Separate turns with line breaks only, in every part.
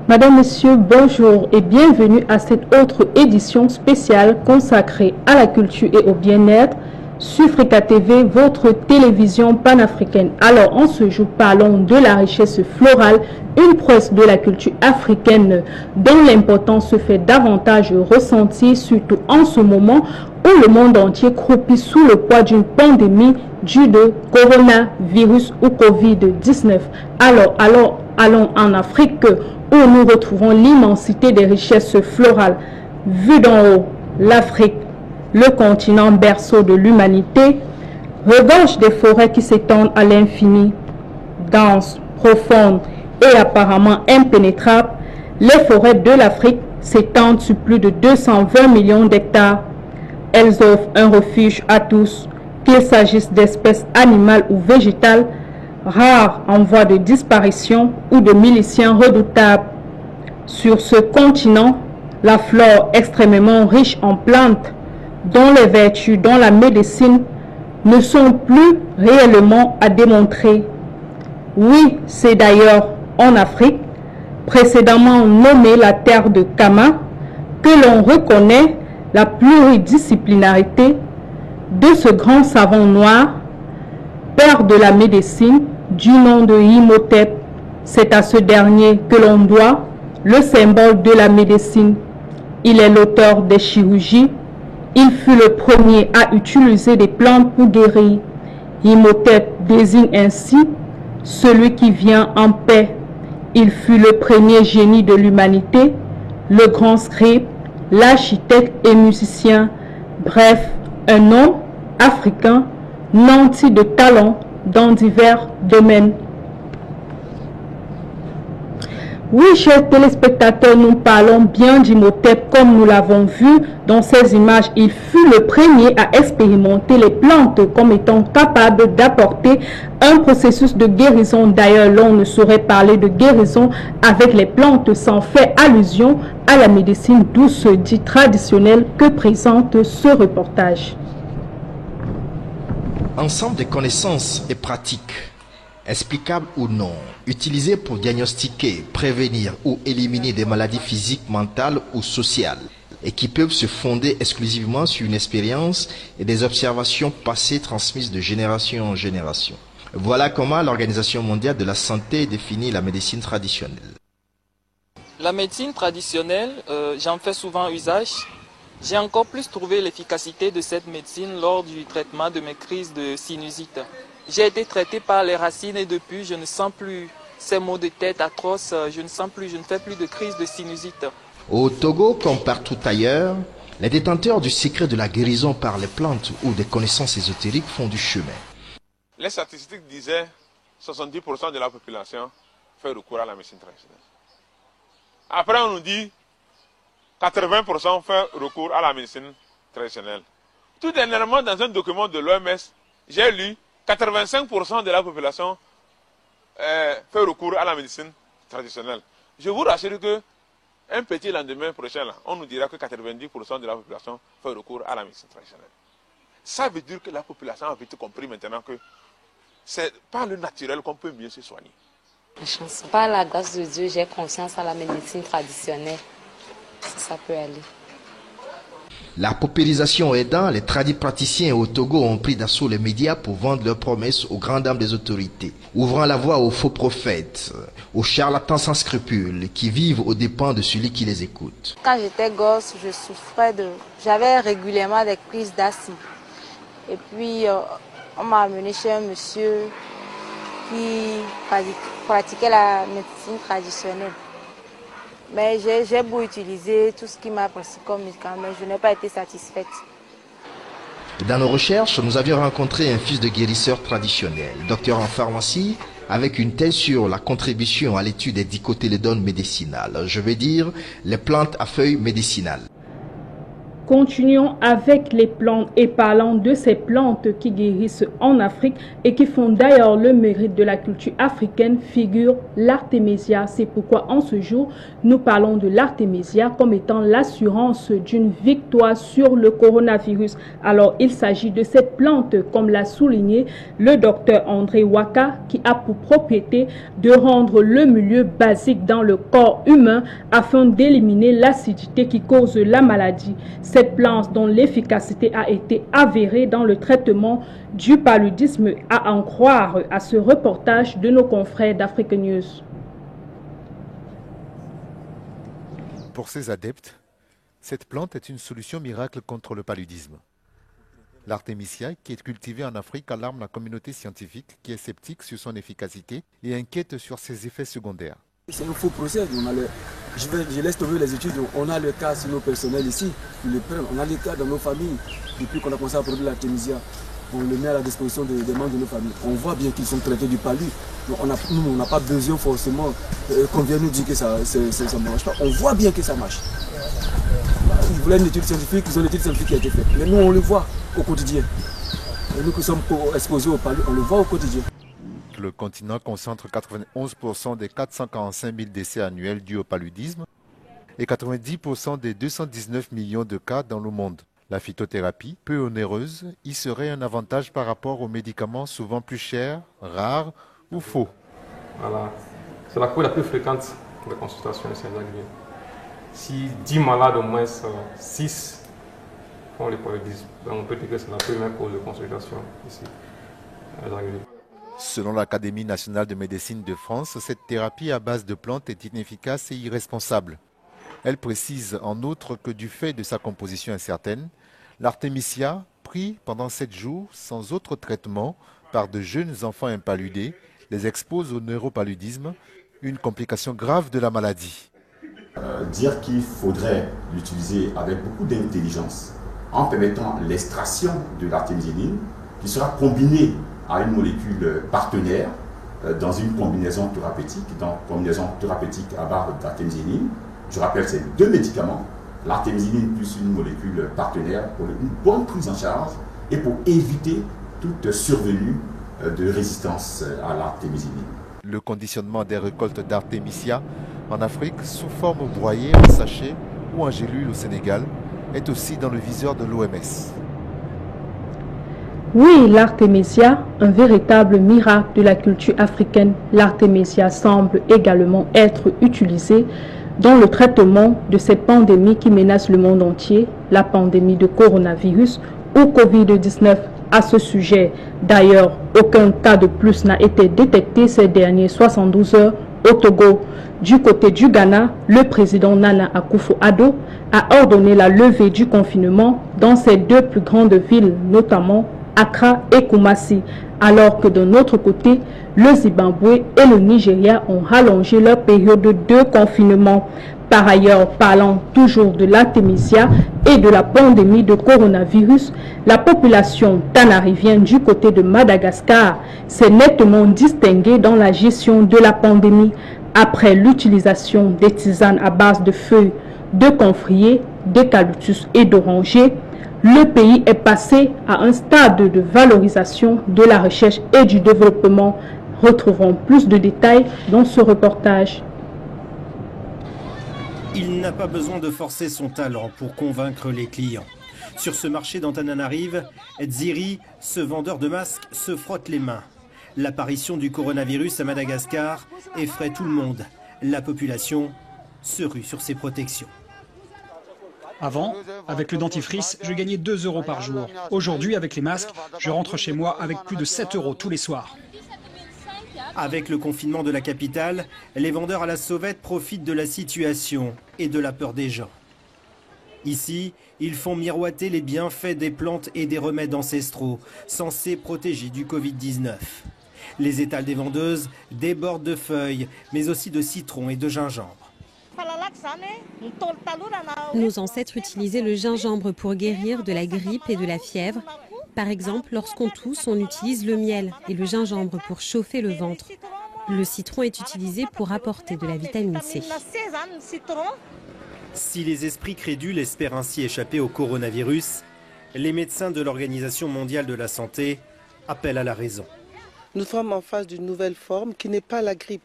Madame, Monsieur, bonjour et bienvenue à cette autre édition spéciale consacrée à la culture et au bien-être sur Africa TV, votre télévision panafricaine. Alors, en ce jour, parlons de la richesse florale, une prouesse de la culture africaine dont l'importance se fait davantage ressentir, surtout en ce moment où le monde entier croupit sous le poids d'une pandémie due de coronavirus ou Covid-19. Alors, allons en Afrique où nous retrouvons l'immensité des richesses florales. Vu d'en haut, l'Afrique, le continent berceau de l'humanité, regorge des forêts qui s'étendent à l'infini. Denses, profondes et apparemment impénétrables, les forêts de l'Afrique s'étendent sur plus de 220 millions d'hectares. Elles offrent un refuge à tous, qu'il s'agisse d'espèces animales ou végétales, rares en voie de disparition ou de miliciens redoutables. Sur ce continent, la flore extrêmement riche en plantes, dont les vertus dans la médecine ne sont plus réellement à démontrer. Oui, c'est d'ailleurs en Afrique, précédemment nommée la terre de Kama, que l'on reconnaît la pluridisciplinarité de ce grand savant noir, père de la médecine, du nom de Imhotep. C'est à ce dernier que l'on doit le symbole de la médecine. Il est l'auteur des chirurgies. Il fut le premier à utiliser des plantes pour guérir. Imhotep désigne ainsi celui qui vient en paix. Il fut le premier génie de l'humanité, le grand scribe, l'architecte et musicien. Bref, un homme africain nanti de talent dans divers domaines. Oui, chers téléspectateurs, nous parlons bien d'Imhotep comme nous l'avons vu dans ces images. Il fut le premier à expérimenter les plantes comme étant capables d'apporter un processus de guérison. D'ailleurs, l'on ne saurait parler de guérison avec les plantes sans faire allusion à la médecine douce dite traditionnelle que présente ce reportage.
Ensemble de connaissances et pratiques, explicables ou non, utilisées pour diagnostiquer, prévenir ou éliminer des maladies physiques, mentales ou sociales, et qui peuvent se fonder exclusivement sur une expérience et des observations passées transmises de génération en génération. Voilà comment l'Organisation mondiale de la santé définit la médecine traditionnelle.
La médecine traditionnelle, j'en fais souvent usage. J'ai encore plus trouvé l'efficacité de cette médecine lors du traitement de mes crises de sinusite. J'ai été traité par les racines et depuis, je ne sens plus ces maux de tête atroces, je ne fais plus de crise de sinusite.
Au Togo, comme partout ailleurs, les détenteurs du secret de la guérison par les plantes ou des connaissances ésotériques font du chemin.
Les statistiques disaient que 70% de la population fait recours à la médecine traditionnelle. Après, on nous dit 80% fait recours à la médecine traditionnelle. Tout dernièrement, dans un document de l'OMS, j'ai lu 85% de la population fait recours à la médecine traditionnelle. Je vous rassure que un petit lendemain prochain, là, on nous dira que 90% de la population fait recours à la médecine traditionnelle. Ça veut dire que la population a vite compris maintenant que c'est par le naturel qu'on peut mieux se soigner.
Par la grâce de Dieu, j'ai confiance à la médecine traditionnelle. Si ça peut aller.
La paupérisation aidant, les tradipraticiens au Togo ont pris d'assaut les médias pour vendre leurs promesses aux grandes dames des autorités, ouvrant la voie aux faux prophètes, aux charlatans sans scrupules qui vivent aux dépens de celui qui les écoute.
Quand j'étais gosse, j'avais régulièrement des crises d'asthme. Et puis, on m'a amené chez un monsieur qui pratiquait la médecine traditionnelle. Mais j'ai beau utiliser tout ce qui m'a prescrit comme médicament, mais je n'ai pas été satisfaite.
Dans nos recherches, nous avions rencontré un fils de guérisseur traditionnel, docteur en pharmacie, avec une thèse sur la contribution à l'étude des dicotylédones médicinales. Je veux dire, les plantes à feuilles médicinales.
Continuons avec les plantes et parlant de ces plantes qui guérissent en Afrique et qui font d'ailleurs le mérite de la culture africaine, figure l'artémisia. C'est pourquoi en ce jour, nous parlons de l'artémisia comme étant l'assurance d'une victoire sur le coronavirus. Alors, il s'agit de cette plante, comme l'a souligné le docteur André Waka, qui a pour propriété de rendre le milieu basique dans le corps humain afin d'éliminer l'acidité qui cause la maladie. Cette plante dont l'efficacité a été avérée dans le traitement du paludisme, à en croire à ce reportage de nos confrères d'Africa News.
Pour ses adeptes, cette plante est une solution miracle contre le paludisme. L'artémisia, qui est cultivée en Afrique, alarme la communauté scientifique qui est sceptique sur son efficacité et inquiète sur ses effets secondaires.
C'est un faux procès. Je laisse tomber les études. On a le cas sur nos personnels ici. On a les cas dans nos familles. Depuis qu'on a commencé à produire l'artémisia, on le met à la disposition des membres de nos familles. On voit bien qu'ils sont traités du palu. Donc nous, on n'a pas besoin forcément qu'on vienne nous dire que ça ne marche pas. On voit bien que ça marche. Ils voulaient une étude scientifique, ils ont une étude scientifique qui a été faite. Mais nous, on le voit au quotidien. Et nous qui sommes exposés au palu, on le voit au quotidien.
Le continent concentre 91% des 445 000 décès annuels dus au paludisme et 90% des 219 millions de cas dans le monde. La phytothérapie, peu onéreuse, y serait un avantage par rapport aux médicaments souvent plus chers, rares ou faux.
Voilà. C'est la cause la plus fréquente de consultation ici à Zagreb. Si 10 malades, au moins 6 font le paludisme, on peut dire que c'est la première cause de consultation ici à Zagreb.
Selon l'Académie nationale de médecine de France, cette thérapie à base de plantes est inefficace et irresponsable. Elle précise en outre que du fait de sa composition incertaine, l'artémisia, pris pendant 7 jours sans autre traitement par de jeunes enfants impaludés, les expose au neuropaludisme, une complication grave de la maladie.
Dire qu'il faudrait l'utiliser avec beaucoup d'intelligence en permettant l'extraction de l'artémisinine qui sera combinée à une molécule partenaire dans une combinaison thérapeutique, à base d'artémisinine. Je rappelle, c'est 2 médicaments, l'artémisinine plus une molécule partenaire pour une bonne prise en charge et pour éviter toute survenue de résistance à l'artémisinine.
Le conditionnement des récoltes d'artémisia en Afrique sous forme broyée en sachet ou en gélule au Sénégal est aussi dans le viseur de l'OMS.
Oui, l'artémisia, un véritable miracle de la culture africaine. L'artémisia semble également être utilisée dans le traitement de cette pandémie qui menace le monde entier, la pandémie de coronavirus ou Covid-19. À ce sujet, d'ailleurs, aucun cas de plus n'a été détecté ces dernières 72 heures au Togo. Du côté du Ghana, le président Nana Akufo-Addo a ordonné la levée du confinement dans ces 2 plus grandes villes, notamment Accra et Kumasi, alors que de notre côté, le Zimbabwe et le Nigeria ont rallongé leur période de confinement. Par ailleurs, parlant toujours de l'artémisia et de la pandémie de coronavirus, la population tanarivienne du côté de Madagascar s'est nettement distinguée dans la gestion de la pandémie après l'utilisation des tisanes à base de feuilles de camphrier, d'eucalyptus et d'oranger. Le pays est passé à un stade de valorisation de la recherche et du développement. Retrouvons plus de détails dans ce reportage.
Il n'a pas besoin de forcer son talent pour convaincre les clients. Sur ce marché d'Antananarive, Ziri, ce vendeur de masques, se frotte les mains. L'apparition du coronavirus à Madagascar effraie tout le monde. La population se rue sur ses protections.
Avant, avec le dentifrice, je gagnais 2 € par jour. Aujourd'hui, avec les masques, je rentre chez moi avec plus de 7 € tous les soirs.
Avec le confinement de la capitale, les vendeurs à la sauvette profitent de la situation et de la peur des gens. Ici, ils font miroiter les bienfaits des plantes et des remèdes ancestraux, censés protéger du Covid-19. Les étals des vendeuses débordent de feuilles, mais aussi de citron et de gingembre.
Nos ancêtres utilisaient le gingembre pour guérir de la grippe et de la fièvre. Par exemple, lorsqu'on tousse, on utilise le miel et le gingembre pour chauffer le ventre. Le citron est utilisé pour apporter de la vitamine C.
Si les esprits crédules espèrent ainsi échapper au coronavirus, les médecins de l'Organisation mondiale de la santé appellent à la raison.
Nous sommes en face d'une nouvelle forme qui n'est pas la grippe.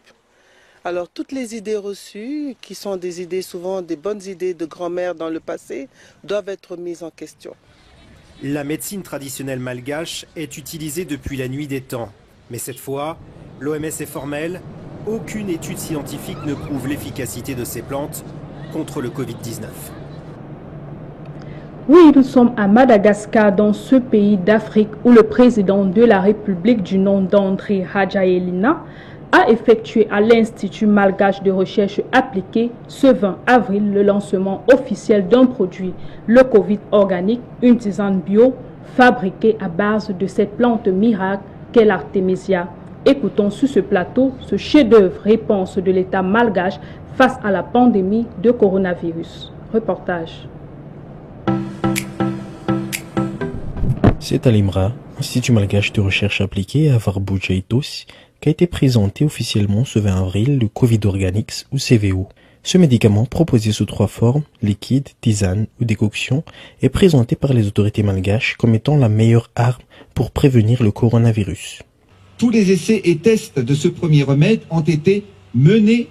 Alors toutes les idées reçues, qui sont des idées souvent des bonnes idées de grand-mère dans le passé, doivent être mises en question.
La médecine traditionnelle malgache est utilisée depuis la nuit des temps. Mais cette fois, l'OMS est formelle, aucune étude scientifique ne prouve l'efficacité de ces plantes contre le Covid-19.
Oui, nous sommes à Madagascar, dans ce pays d'Afrique où le président de la République du nom d'André Rajoelina a effectué à l'Institut malgache de recherche appliquée ce 20 avril le lancement officiel d'un produit, le Covid organique, une tisane bio fabriquée à base de cette plante miracle qu'est l'artémisia. Écoutons sur ce plateau ce chef-d'œuvre réponse de l'État malgache face à la pandémie de coronavirus. Reportage.
C'est à l'IMRA, Institut malgache de recherche appliquée à Varbujaitos, qu'a été présenté officiellement ce 20 avril le Covid Organics ou CVO. Ce médicament, proposé sous 3 formes, liquide, tisane ou décoction, est présenté par les autorités malgaches comme étant la meilleure arme pour prévenir le coronavirus.
Tous les essais et tests de ce premier remède ont été menés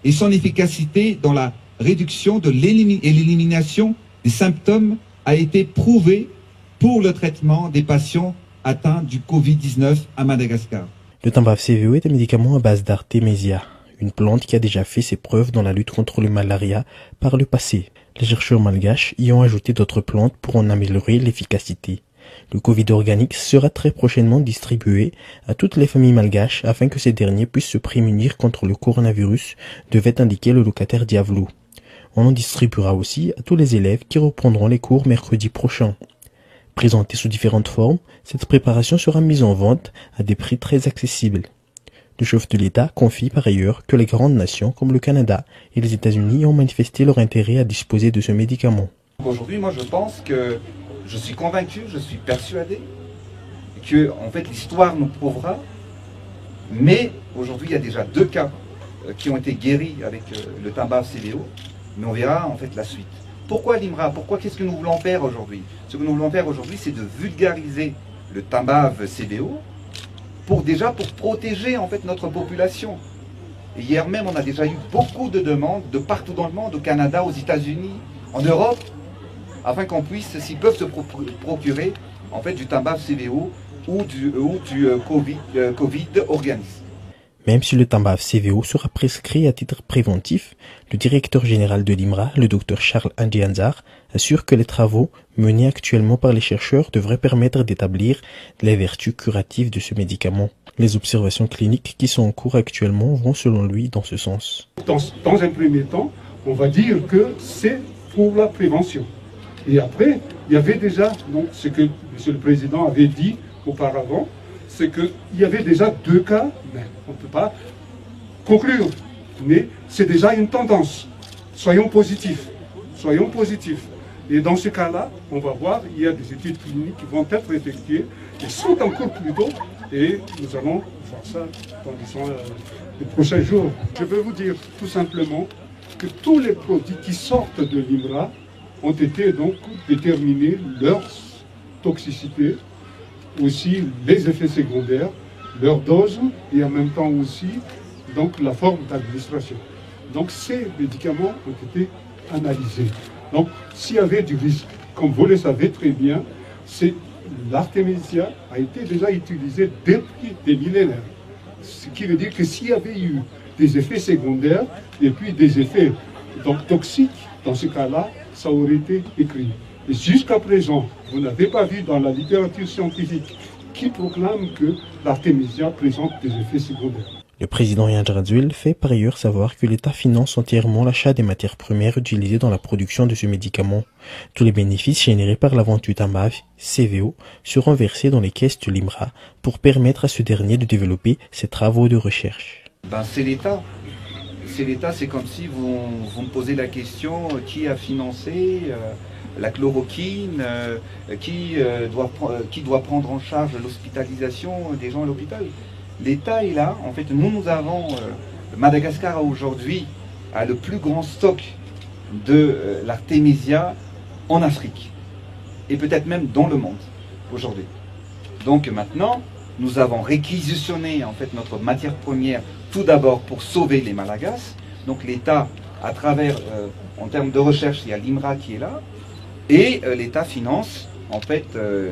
et son efficacité dans la réduction et l'élimination des symptômes a été prouvée pour le traitement des patients atteints du Covid-19 à Madagascar.
Le Tambaf CVO est un médicament à base d'artémisia, une plante qui a déjà fait ses preuves dans la lutte contre le malaria par le passé. Les chercheurs malgaches y ont ajouté d'autres plantes pour en améliorer l'efficacité. Le Covid Organics sera très prochainement distribué à toutes les familles malgaches afin que ces derniers puissent se prémunir contre le coronavirus, devait indiquer le locataire Diavlo. On en distribuera aussi à tous les élèves qui reprendront les cours mercredi prochain. Présentée sous différentes formes, cette préparation sera mise en vente à des prix très accessibles. Le chef de l'État confie par ailleurs que les grandes nations comme le Canada et les États-Unis ont manifesté leur intérêt à disposer de ce médicament.
Aujourd'hui, moi je pense que je suis convaincu, je suis persuadé que en fait l'histoire nous prouvera, mais aujourd'hui il y a déjà 2 cas qui ont été guéris avec le Tambaf CVO, mais on verra en fait la suite. Pourquoi l'IMRA? Pourquoi? Qu'est-ce que nous voulons faire aujourd'hui? Ce que nous voulons faire aujourd'hui, c'est de vulgariser le Tambaf CVO pour protéger en fait notre population. Et hier même, on a déjà eu beaucoup de demandes de partout dans le monde, au Canada, aux États-Unis, en Europe, afin qu'on puisse, s'ils peuvent se procurer en fait du Tambaf CVO ou du Covid Organics.
Même si le Tambaf CVO sera prescrit à titre préventif, le directeur général de l'IMRA, le Dr Charles Andianzar, assure que les travaux menés actuellement par les chercheurs devraient permettre d'établir les vertus curatives de ce médicament. Les observations cliniques qui sont en cours actuellement vont selon lui dans ce sens.
Dans un premier temps, on va dire que c'est pour la prévention. Et après, il y avait déjà donc, ce que M. le Président avait dit auparavant, c'est qu'il y avait déjà 2 cas, mais on ne peut pas conclure. Mais c'est déjà une tendance. Soyons positifs. Soyons positifs. Et dans ce cas-là, on va voir, il y a des études cliniques qui vont être effectuées, et sont en cours plutôt, et nous allons voir ça dans les prochains jours. Je veux vous dire tout simplement que tous les produits qui sortent de l'IMRA ont été donc déterminés, leur toxicité, aussi les effets secondaires, leur dose et en même temps aussi donc, la forme d'administration. Donc ces médicaments ont été analysés. Donc s'il y avait du risque, comme vous le savez très bien, l'artémisia a été déjà utilisée depuis des millénaires. Ce qui veut dire que s'il y avait eu des effets secondaires et puis des effets donc, toxiques, dans ce cas-là, ça aurait été écrit. Et jusqu'à présent, vous n'avez pas vu dans la littérature scientifique qui proclame que l'artémisia présente des effets secondaires.
Le président Yandj Radzuel fait par ailleurs savoir que l'État finance entièrement l'achat des matières premières utilisées dans la production de ce médicament. Tous les bénéfices générés par la vente du Tambaf CVO seront versés dans les caisses de l'IMRA pour permettre à ce dernier de développer ses travaux de recherche.
C'est l'État. C'est l'État, c'est comme si vous me posez la question qui a financé la chloroquine, qui doit prendre en charge l'hospitalisation des gens à l'hôpital. L'État est là. En fait, nous avons, Madagascar aujourd'hui a le plus grand stock de l'artémisia en Afrique et peut-être même dans le monde aujourd'hui. Donc maintenant, nous avons réquisitionné en fait notre matière première tout d'abord pour sauver les Malagasy. Donc l'État, à travers, en termes de recherche, il y a l'IMRA qui est là, et l'État finance en fait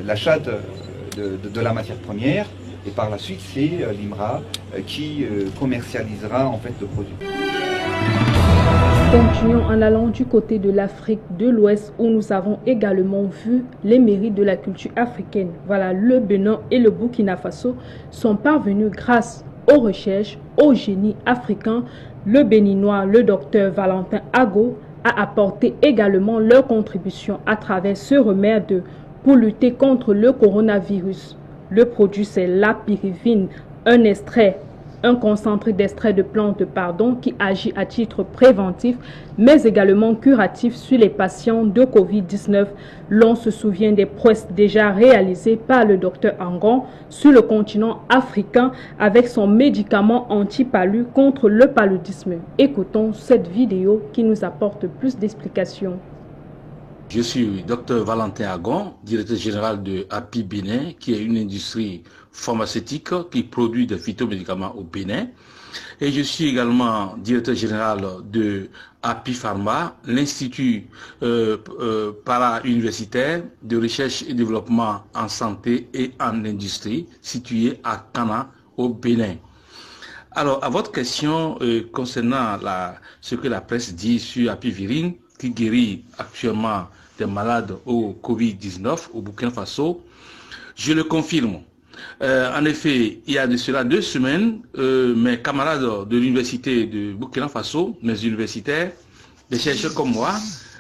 l'achat de la matière première, et par la suite c'est l'IMRA qui commercialisera en fait le produit.
Continuons en allant du côté de l'Afrique de l'Ouest où nous avons également vu les mérites de la culture africaine. Voilà, le Bénin et le Burkina Faso sont parvenus grâce aux recherches, au génie africain. Le Béninois, le docteur Valentin Ago, a apporté également leur contribution à travers ce remède pour lutter contre le coronavirus. Le produit, c'est l'apirivine, un concentré d'extrait de plantes qui agit à titre préventif, mais également curatif sur les patients de Covid-19. L'on se souvient des prouesses déjà réalisées par le docteur Angon sur le continent africain avec son médicament anti-palu contre le paludisme. Écoutons cette vidéo qui nous apporte plus d'explications.
Je suis Dr Valentin Agon, directeur général de API Bénin, qui est une industrie pharmaceutique qui produit des phytomédicaments au Bénin. Et je suis également directeur général de API Pharma, l'institut para-universitaire de recherche et développement en santé et en industrie, situé à Kana, au Bénin. Alors, à votre question concernant ce que la presse dit sur Apivirine, qui guérit actuellement des malades au Covid-19 au Burkina Faso, je le confirme. En effet, il y a de cela 2 semaines, mes camarades de l'université de Burkina Faso, mes universitaires, des chercheurs comme moi,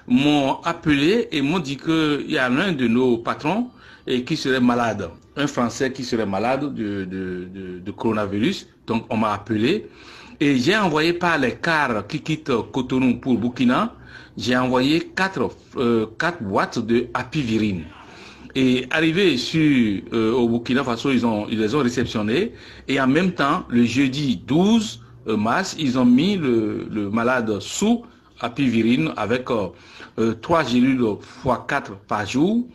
m'ont appelé et m'ont dit qu'il y a l'un de nos patrons qui serait malade, un Français qui serait malade de coronavirus. Donc on m'a appelé et j'ai envoyé par les cars qui quittent Cotonou pour Burkina, j'ai envoyé 4 boîtes de Apivirine. Et arrivé au Burkina Faso, ils les ont réceptionnés. Et en même temps, le jeudi 12 mars, ils ont mis le malade sous Apivirine avec 3 gélules x 4 par jour.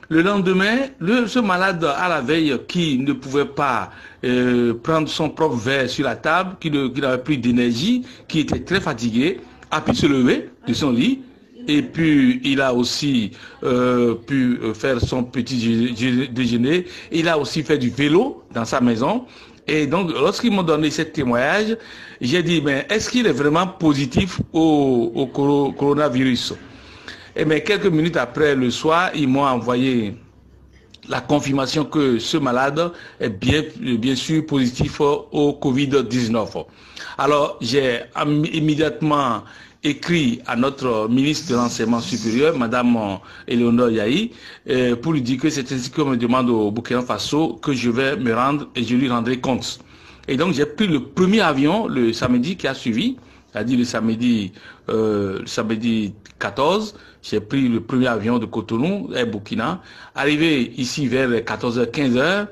Le lendemain, ce malade à la veille qui ne pouvait pas prendre son propre verre sur la table, qui n'avait plus d'énergie, qui était très fatigué, a pu se lever de son lit. Et puis, il a aussi pu faire son petit déjeuner. Il a aussi fait du vélo dans sa maison. Et donc, lorsqu'ils m'ont donné ce témoignage, j'ai dit, mais est-ce qu'il est vraiment positif au coronavirus? Et bien, quelques minutes après, le soir, ils m'ont envoyé la confirmation que ce malade est bien sûr positif au Covid-19. Alors, j'ai immédiatement écrit à notre ministre de l'Enseignement supérieur, Madame Eleonore Yahi, pour lui dire que c'est ainsi qu'on me demande au Burkina Faso que je vais me rendre et je lui rendrai compte. Et donc j'ai pris le premier avion le samedi qui a suivi, c'est-à-dire le samedi 14, j'ai pris le premier avion de Cotonou, Air Burkina. Arrivé ici vers 14h, 15h,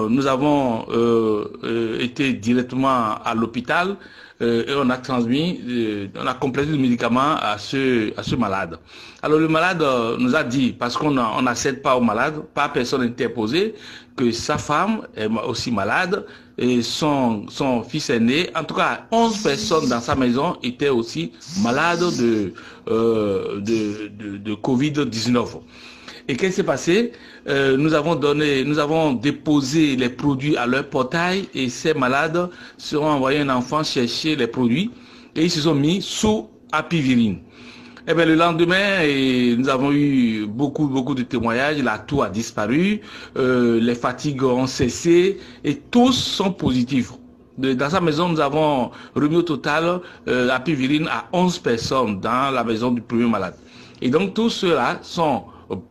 nous avons été directement à l'hôpital et on a transmis, on a complété le médicament à ce malade. Alors le malade nous a dit, parce qu'on n'accède pas au malade, pas personne interposée, que sa femme est aussi malade et son fils aîné, en tout cas 11 personnes dans sa maison étaient aussi malades de Covid-19. Et qu'est-ce qui s'est passé? Nous avons déposé les produits à leur portail et ces malades seront envoyés un enfant chercher les produits et ils se sont mis sous Apivirine. Et bien le lendemain, nous avons eu beaucoup de témoignages, la toux a disparu, les fatigues ont cessé et tous sont positifs. Dans sa maison, nous avons remis au total Apivirine à 11 personnes dans la maison du premier malade. Et donc tous ceux-là sont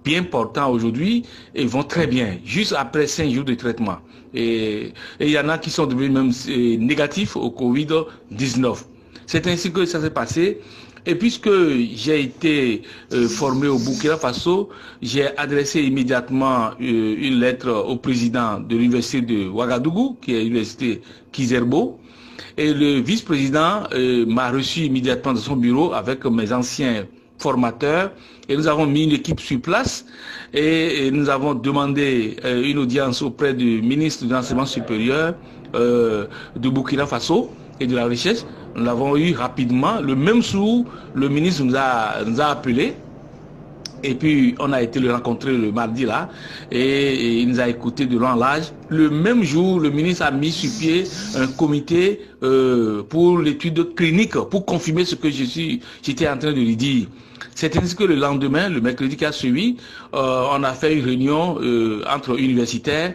bien portants aujourd'hui et vont très bien, juste après 5 jours de traitement. Et il y en a qui sont devenus même négatifs au Covid-19. C'est ainsi que ça s'est passé. Et puisque j'ai été formé au Burkina Faso, j'ai adressé immédiatement une lettre au président de l'université de Ouagadougou, qui est l'université Kizerbo, Et le vice-président m'a reçu immédiatement dans son bureau avec mes anciens formateurs et nous avons mis une équipe sur place et nous avons demandé une audience auprès du ministre de l'enseignement supérieur de Burkina Faso et de la recherche. Nous l'avons eu rapidement. Le même jour, le ministre nous a appelés. Et puis, on a été le rencontrer le mardi là, et il nous a écouté de long en large. Le même jour, le ministre a mis sur pied un comité pour l'étude clinique, pour confirmer ce que j'étais en train de lui dire. C'est ainsi que le lendemain, le mercredi qui a suivi, on a fait une réunion entre universitaires,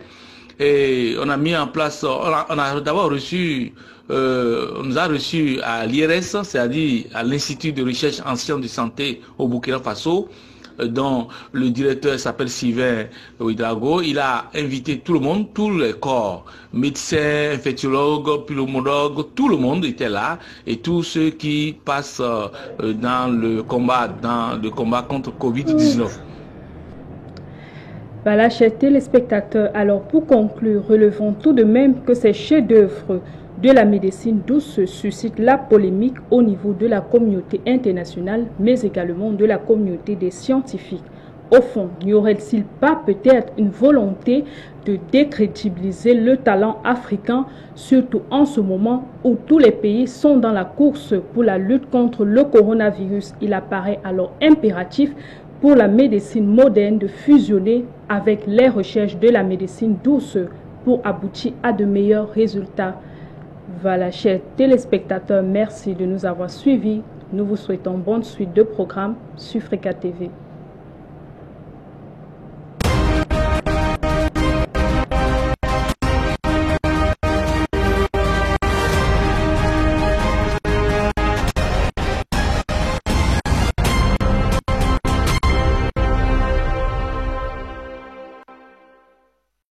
et on a mis en place, on a d'abord reçu, on nous a reçus à l'IRS, c'est-à-dire à l'Institut de recherche en sciences de santé au Burkina Faso, dont le directeur s'appelle Sylvain Ouidrago. Il a invité tout le monde, tous les corps, médecins, infectiologues, pneumologues, tout le monde était là, et tous ceux qui passent dans le combat contre Covid-19.
Voilà, chers téléspectateurs, alors pour conclure, relevons tout de même que ces chefs-d'œuvre de la médecine douce suscitent la polémique au niveau de la communauté internationale, mais également de la communauté des scientifiques. Au fond, n'y aurait-il pas peut-être une volonté de décrédibiliser le talent africain, surtout en ce moment où tous les pays sont dans la course pour la lutte contre le coronavirus? Il apparaît alors impératif pour la médecine moderne de fusionner avec les recherches de la médecine douce pour aboutir à de meilleurs résultats. Voilà, chers téléspectateurs, merci de nous avoir suivis. Nous vous souhaitons bonne suite de programmes sur Africa TV.